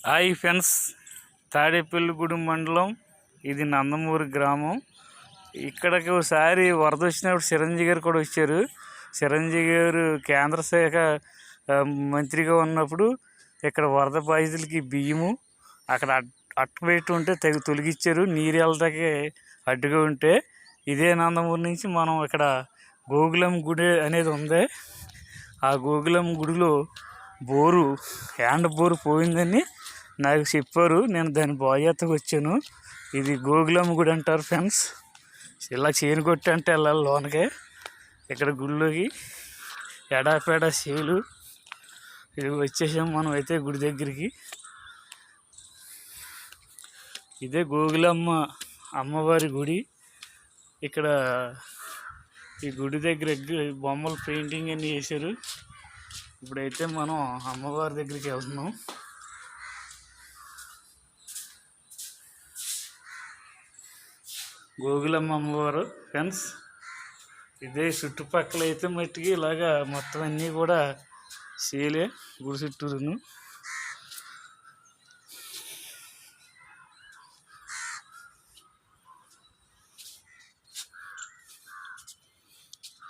Hi friends, Tadepalligudem మండలం, ఇది నందమూరి గ్రామం. ఇక్కడికి ఒకసారి వరద వచ్చినప్పుడు చిరంజీవి గారు కూడా వచ్చారు. చిరంజీవి గారు కేంద్ర శాఖ మంత్రిగా ఉన్నప్పుడు ఇక్కడ వరద బాధితులకి బియ్యము అక్కడ అట్టబెట్టి ఉంటే తొలగించారు. నీరు వెళ్ళటానికి అడ్డుగా ఉంటే ఇదే నందమూరి నుంచి మనం ఇక్కడ గోగులం గుడి అనేది ఉంది. ఆ గోగులం గుడిలో బోరు హ్యాండ్ బోరు పోయిందని నాకు చెప్పారు. నేను దాన్ని బాధ్యతకు వచ్చాను. ఇది గోగులం గుడి అంటారు ఫ్రెండ్స్. ఇలా చేను కొట్టి అంటే వెళ్ళాలి లోనకే. ఇక్కడ గుడిలోకి ఎడాపేడ చేలు ఇది వచ్చేసాం మనం అయితే గుడి దగ్గరికి. ఇదే గోగులమ్మ అమ్మవారి గుడి. ఇక్కడ ఈ గుడి దగ్గర బొమ్మలు పెయింటింగ్ అన్నీ వేశారు. ఇప్పుడైతే మనం అమ్మవారి దగ్గరికి వెళ్తున్నాం. గోగులమ్మ అమ్మవారు ఫ్రెండ్స్. ఇదే చుట్టుపక్కల అయితే మట్టికి ఇలాగా మొత్తం అన్నీ కూడా సేలే గుడి చుట్టూరును.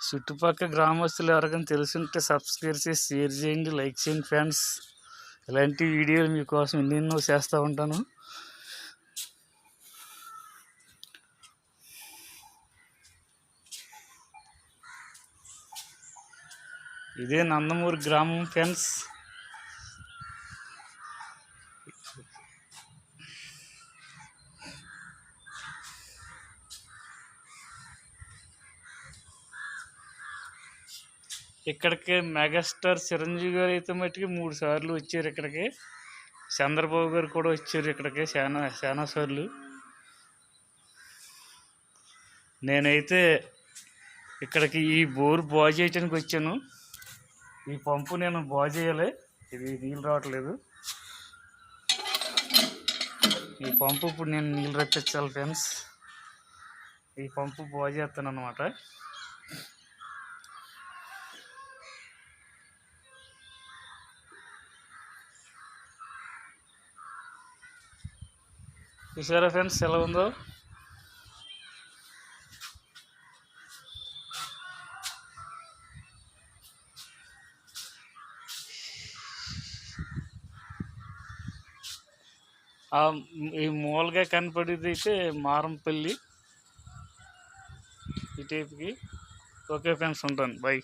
చుట్టుపక్కల గ్రామస్తులు ఎవరికైనా తెలుసుంటే సబ్స్క్రైబ్ చేసి షేర్ చేయండి, లైక్ చేయండి ఫ్రెండ్స్. ఇలాంటి వీడియోలు మీకోసం ఎన్నెన్నో చేస్తూ ఉంటాను. ఇదే నందమూరి గ్రామం ఫ్రెండ్స్. ఇక్కడికి మెగాస్టార్ చిరంజీవి గారు అయితే మట్టుకి 3 సార్లు వచ్చారు ఇక్కడికి. చంద్రబాబు గారు కూడా వచ్చారు ఇక్కడికి చాలా సార్లు. నేనైతే ఇక్కడికి ఈ బోరు బాగు చేయడానికి వచ్చాను. ఈ పంపు నేను బాగు చేయాలి. ఇది నీళ్ళు రావట్లేదు. ఈ పంపు ఇప్పుడు నేను నీళ్ళు రప్పించాలి ఫ్రెండ్స్. ఈ పంపు బాగు చేస్తాను అన్నమాట. చూసారా ఫ్రెండ్స్ ఎలా ఉందో. ఈ మూలగా కనపడేది అయితే మారంపల్లి ఈ టైప్కి. ఓకే ఫ్రెండ్స్, ఉంటాను. బై.